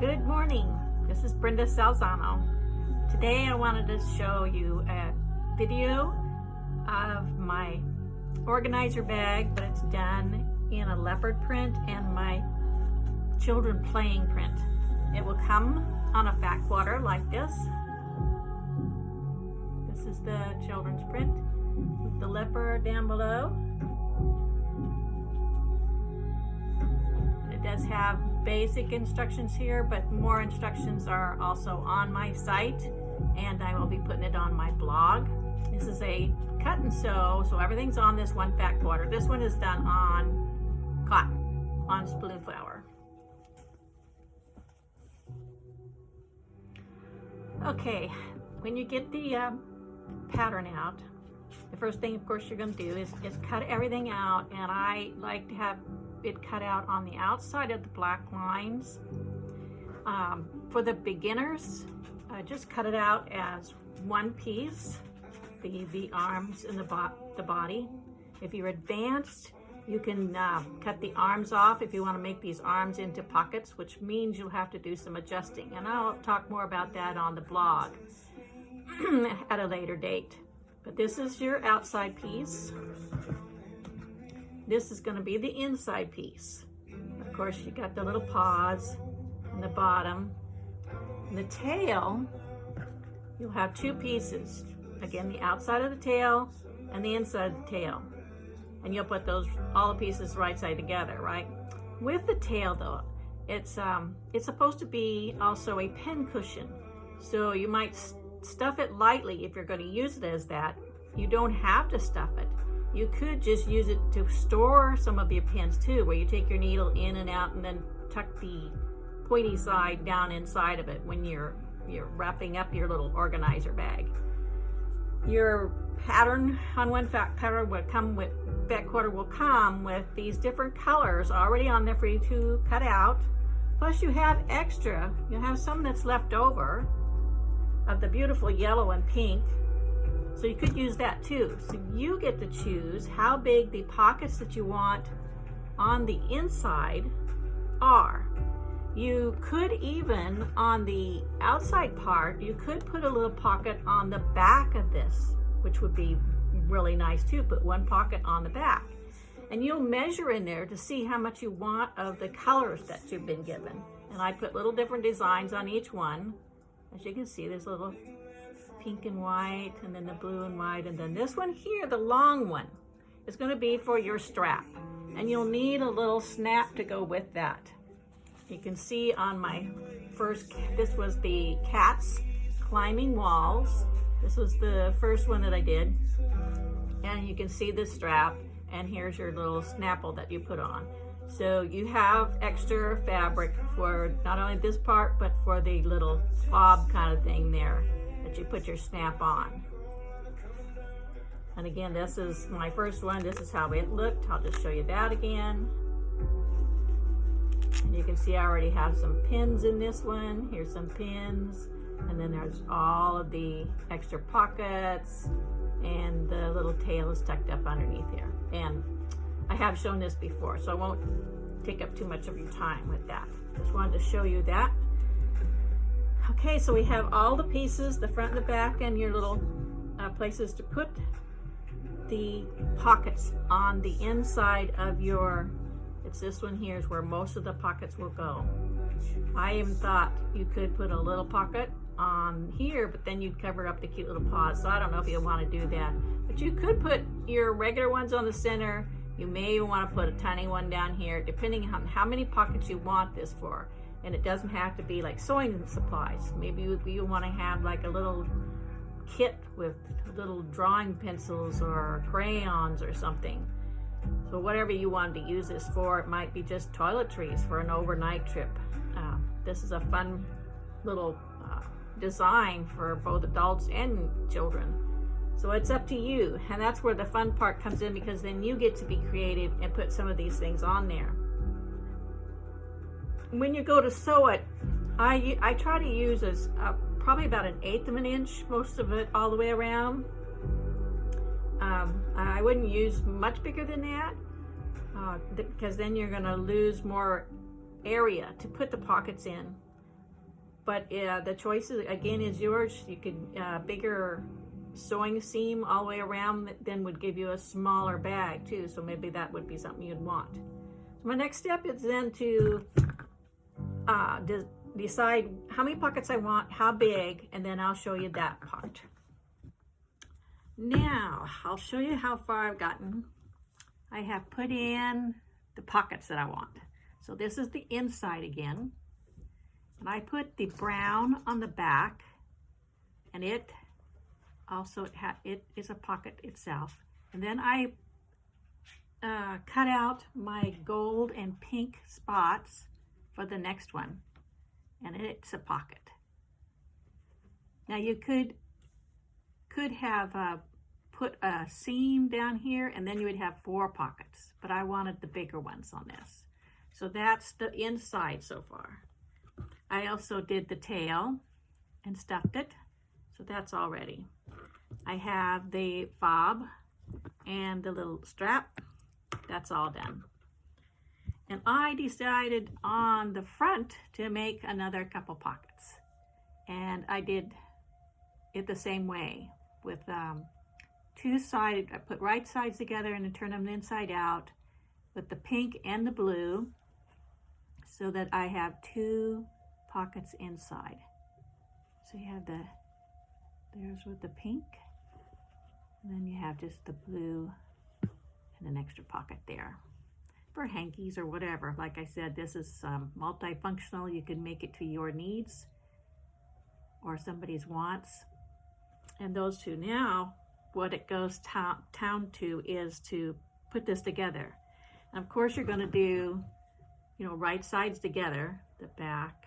Good morning, this is Brenda Salzano. Today I wanted to show you a video of my organizer bag, but it's done in a leopard print and my children playing print. It will come on a fat quarter like this. This is the children's print with the leopard down below. It does have basic instructions here, but more instructions are also on my site, and I will be putting it on my blog. This is a cut and sew, so everything's on this one fat quarter. This one is done on cotton, on spoon flour. Okay, when you get the pattern out, the first thing of course you're going to do is cut everything out, and I like to have it cut out on the outside of the black lines. For the beginners, just cut it out as one piece, the arms and the body. If you're advanced, you can cut the arms off if you want to make these arms into pockets, which means you'll have to do some adjusting, and I'll talk more about that on the blog at a later date. But this is your outside piece. This is going to be the inside piece. Of course, you got the little paws on the bottom. And the tail, you'll have two pieces. Again, the outside of the tail and the inside of the tail. And you'll put those, all the pieces right side together, right? With the tail though, it's supposed to be also a pen cushion. So you might stuff it lightly if you're going to use it as that. You don't have to stuff it. You could just use it to store some of your pins too, where you take your needle in and out and then tuck the pointy side down inside of it when you're wrapping up your little organizer bag. Your pattern on one fat quarter will come with these different colors already on there for you to cut out. Plus you have extra, you have some that's left over of the beautiful yellow and pink. So you could use that too. So you get to choose how big the pockets that you want on the inside are. You could even, on the outside part, you could put a little pocket on the back of this, which would be really nice too. Put one pocket on the back. And you'll measure in there to see how much you want of the colors that you've been given. And I put little different designs on each one. As you can see, there's a little pink and white, and then the blue and white, and then this one here, the long one, is going to be for your strap, and you'll need a little snap to go with that. You can see on my first, this was the cats climbing walls. This was the first one that I did, and you can see the strap, and here's your little snapple that you put on. So you have extra fabric for not only this part, but for the little fob kind of thing there that you put your snap on. And again, this is my first one. This is how it looked. I'll just show you that again. And you can see I already have some pins in this one. Here's some pins. And then there's all of the extra pockets, and the little tail is tucked up underneath here. And I have shown this before, so I won't take up too much of your time with that. Just wanted to show you that. Okay, so we have all the pieces, the front and the back, and your little places to put the pockets on the inside of your, it's this one here is where most of the pockets will go. I even thought you could put a little pocket on here, but then you'd cover up the cute little paws, so I don't know if you want to do that. But you could put your regular ones on the center. You may even want to put a tiny one down here, depending on how many pockets you want this for. And it doesn't have to be like sewing supplies. Maybe you want to have like a little kit with little drawing pencils or crayons or something. So whatever you wanted to use this for, it might be just toiletries for an overnight trip. This is a fun little design for both adults and children. So it's up to you. And that's where the fun part comes in, because then you get to be creative and put some of these things on there. When you go to sew it, I try to use probably about 1/8 of an inch, most of it all the way around. I wouldn't use much bigger than that, because then you're going to lose more area to put the pockets in. But the choice again is yours. You could bigger sewing seam all the way around then would give you a smaller bag too, so maybe that would be something you'd want. So my next step is then to decide how many pockets I want, how big, and then I'll show you that part. Now I'll show you how far I've gotten. I have put in the pockets that I want. So this is the inside again, and I put the brown on the back, and it also it is a pocket itself. And then I cut out my gold and pink spots for the next one, and it's a pocket. Now you could have put a seam down here, and then you would have 4 pockets, but I wanted the bigger ones on this. So that's the inside so far. I also did the tail and stuffed it, so that's all ready. I have the fob and the little strap. That's all done. And I decided on the front to make another couple pockets. And I did it the same way with 2 sides. I put right sides together and then turn them inside out with the pink and the blue, so that I have 2 pockets inside. So you have there's with the pink, and then you have just the blue and an extra pocket there for hankies or whatever. Like I said, this is multifunctional. You can make it to your needs or somebody's wants. And those 2. Now what it goes down to is to put this together. And of course you're going to do, you know, right sides together, the back,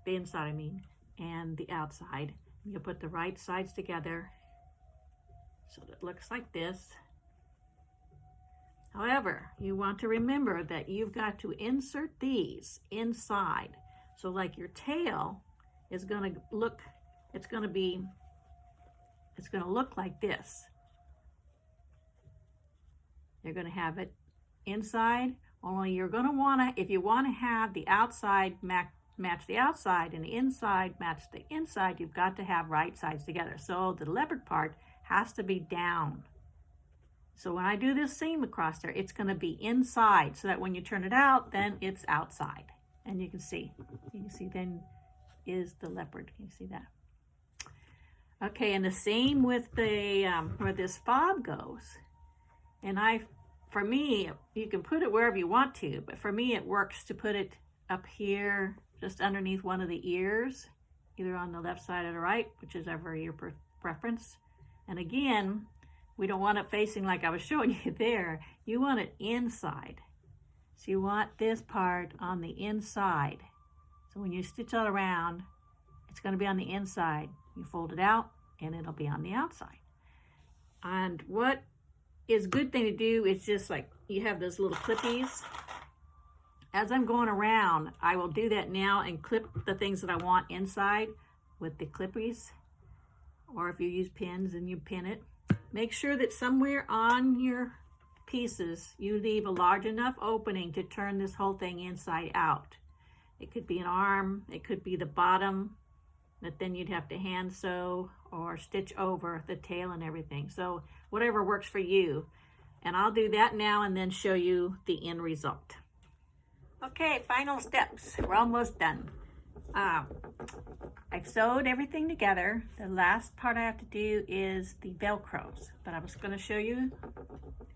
the inside I mean, and the outside. You'll put the right sides together so that it looks like this. However, you want to remember that you've got to insert these inside. So like your tail is going to look, it's going to look like this. You're going to have it inside, only you're going to want to, if you want to have the outside match the outside and the inside match the inside, you've got to have right sides together. So the leopard part has to be down. So when I do this seam across there, it's going to be inside, so that when you turn it out, then it's outside. And you can see then is the leopard. Can you see that? Okay, and the same with the where this fob goes. And for me, you can put it wherever you want to, but for me it works to put it up here, just underneath one of the ears, either on the left side or the right, whichever your preference. And again, we don't want it facing like I was showing you there. You want it inside. So you want this part on the inside. So when you stitch all around, it's going to be on the inside. You fold it out and it'll be on the outside. And what is a good thing to do is just like you have those little clippies. As I'm going around, I will do that now and clip the things that I want inside with the clippies. Or if you use pins and you pin it. Make sure that somewhere on your pieces you leave a large enough opening to turn this whole thing inside out. It could be an arm, it could be the bottom, that then you'd have to hand sew or stitch over the tail and everything. So whatever works for you. And I'll do that now and then show you the end result. Okay, final steps. We're almost done. I've sewed everything together. The last part I have to do is the Velcros, but I was going to show you.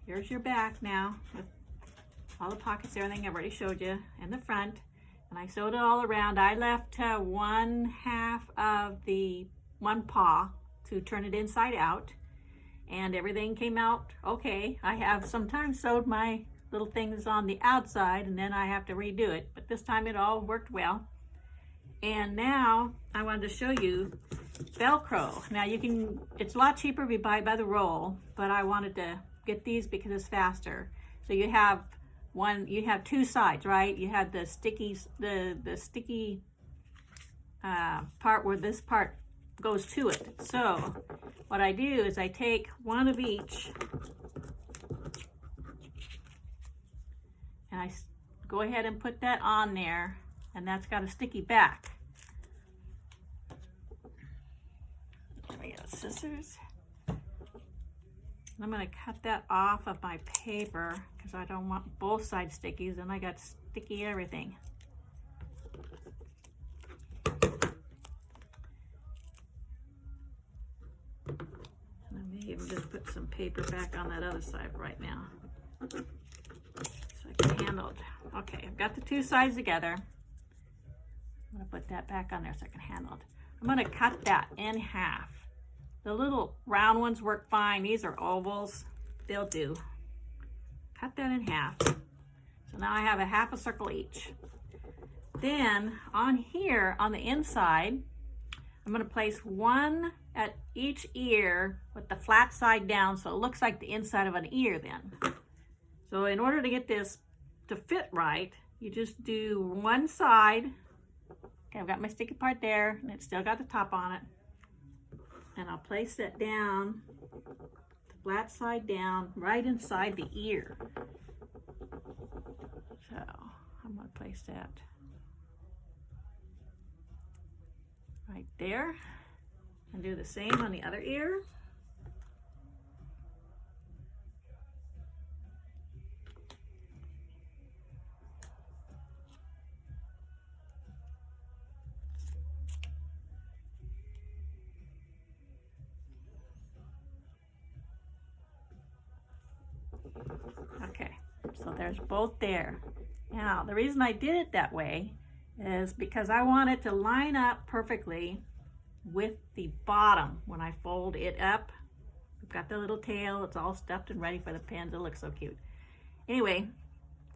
Here's your back now with all the pockets, everything I've already showed you, and the front. And I sewed it all around. I left 1/2 of the one paw to turn it inside out, and everything came out okay. I have sometimes sewed my little things on the outside and then I have to redo it, but this time it all worked well. And now I wanted to show you Velcro. Now it's a lot cheaper if you buy it by the roll, but I wanted to get these because it's faster. So you have 2 sides, right? You have the sticky part where this part goes to it. So what I do is I take one of each and I go ahead and put that on there, and that's got a sticky back. Let me get scissors. I'm going to cut that off of my paper because I don't want both sides stickies, and I got sticky everything. And I may even just put some paper back on that other side right now so I can handle it. Okay, I've got the two sides together. I'm going to put that back on there so I can handle it. I'm going to cut that in half. The little round ones work fine. These are ovals. They'll do. Cut that in half. So now I have a half a circle each. Then on here, on the inside, I'm going to place one at each ear with the flat side down so it looks like the inside of an ear then. So in order to get this to fit right, you just do one side. Okay, I've got my sticky part there, and it's still got the top on it. And I'll place that down, the flat side down, right inside the ear. So I'm going to place that right there, and do the same on the other ear. Okay, so there's both there. Now, the reason I did it that way is because I want it to line up perfectly with the bottom when I fold it up. We've got the little tail, it's all stuffed and ready for the pins. It looks so cute. Anyway,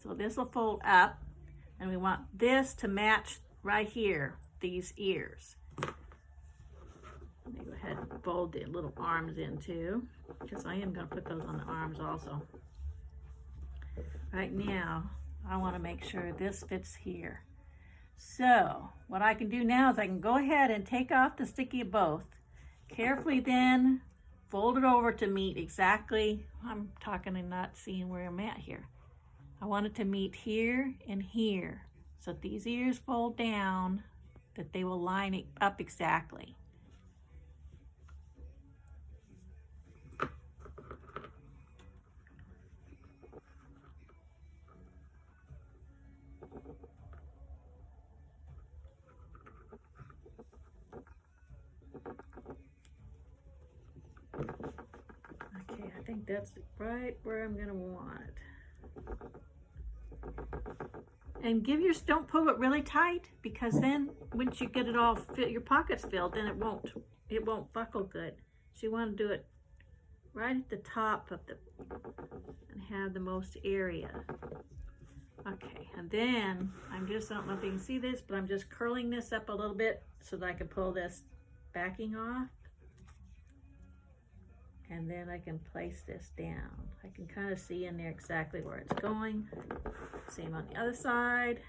so this will fold up, and we want this to match right here, these ears. Let me go ahead and fold the little arms in too, because I am going to put those on the arms also. Right now, I want to make sure this fits here. So what I can do now is I can go ahead and take off the sticky of both. Carefully then fold it over to meet exactly, I'm talking and not seeing where I'm at here. I want it to meet here and here. So that these ears fold down, that they will line it up exactly. Okay, I think that's right where I'm gonna want it. And don't pull it really tight, because then once you get it all your pockets filled, then it won't buckle good. So you want to do it right at the top of and have the most area. Okay, and then I don't know if you can see this, but I'm just curling this up a little bit so that I can pull this backing off. And then I can place this down. I can kind of see in there exactly where it's going. Same on the other side.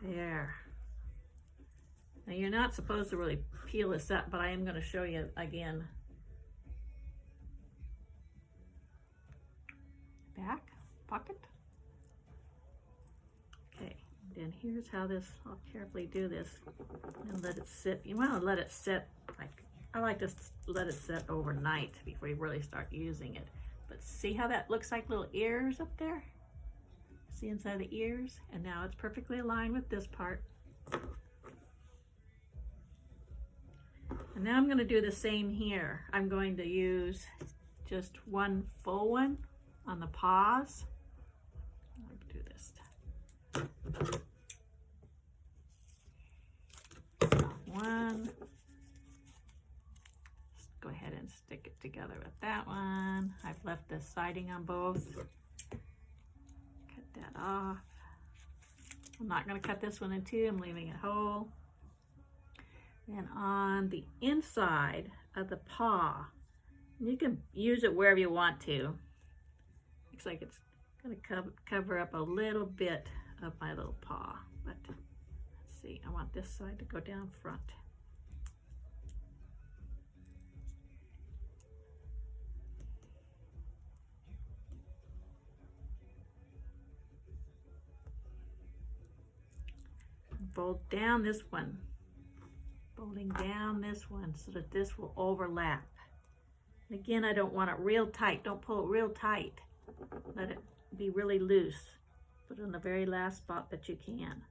There. Now you're not supposed to really peel this up, but I am going to show you again. Back, pocket. Okay, then here's how I'll carefully do this and let it sit. You want to let it sit, I like to let it sit overnight before you really start using it. But see how that looks like little ears up there? See inside the ears? And now it's perfectly aligned with this part. And now I'm going to do the same here. I'm going to use just one full one on the paws. I'll do this. One. Just go ahead and stick it together with that one. I've left the siding on both. Cut that off. I'm not going to cut this one in two. I'm leaving it whole. And on the inside of the paw, you can use it wherever you want to. Looks like it's going to cover up a little bit of my little paw, but let's see, I want this side to go down front. fold down this one, folding down this one so that this will overlap. And again, I don't want it real tight. Don't pull it real tight. Let it be really loose. Put it in the very last spot that you can.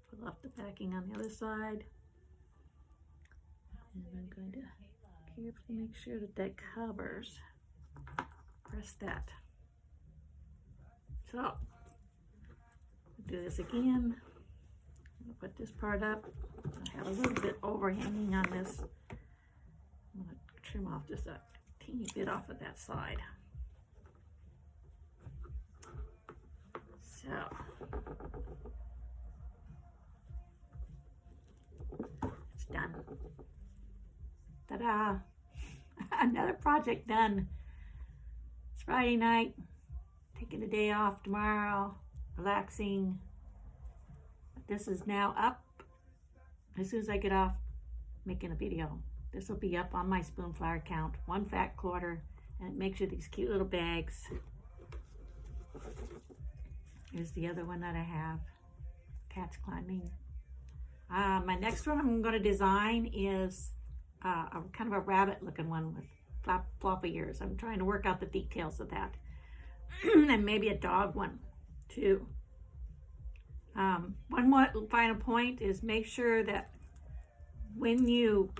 Pull up the backing on the other side. And I'm going to carefully make sure that that covers. Press that. So, do this again. I'm going to put this part up. I have a little bit overhanging on this. I'm going to trim off just a teeny bit off of that side. So, it's done. Ta-da! Another project done. It's Friday night. Taking a day off tomorrow. Relaxing. This is now up. As soon as I get off making a video, this will be up on my Spoonflower account. One fat quarter, and it makes you these cute little bags. Here's the other one that I have. Cats climbing. My next one I'm going to design is a kind of a rabbit looking one with floppy ears. I'm trying to work out the details of that. And maybe a dog one too. One more final point is make sure that when you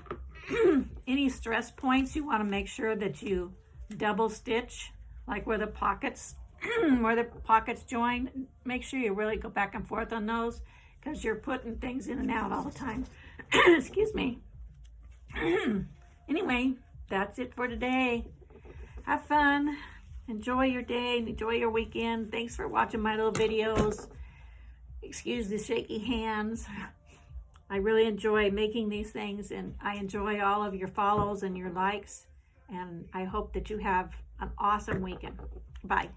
any stress points, you want to make sure that you double stitch, like where the pockets join. Make sure you really go back and forth on those, because you're putting things in and out all the time. Excuse me. Anyway, that's it for today. Have fun. Enjoy your day. Enjoy your weekend. Thanks for watching my little videos. Excuse the shaky hands. I really enjoy making these things, and I enjoy all of your follows and your likes. And I hope that you have an awesome weekend. Bye.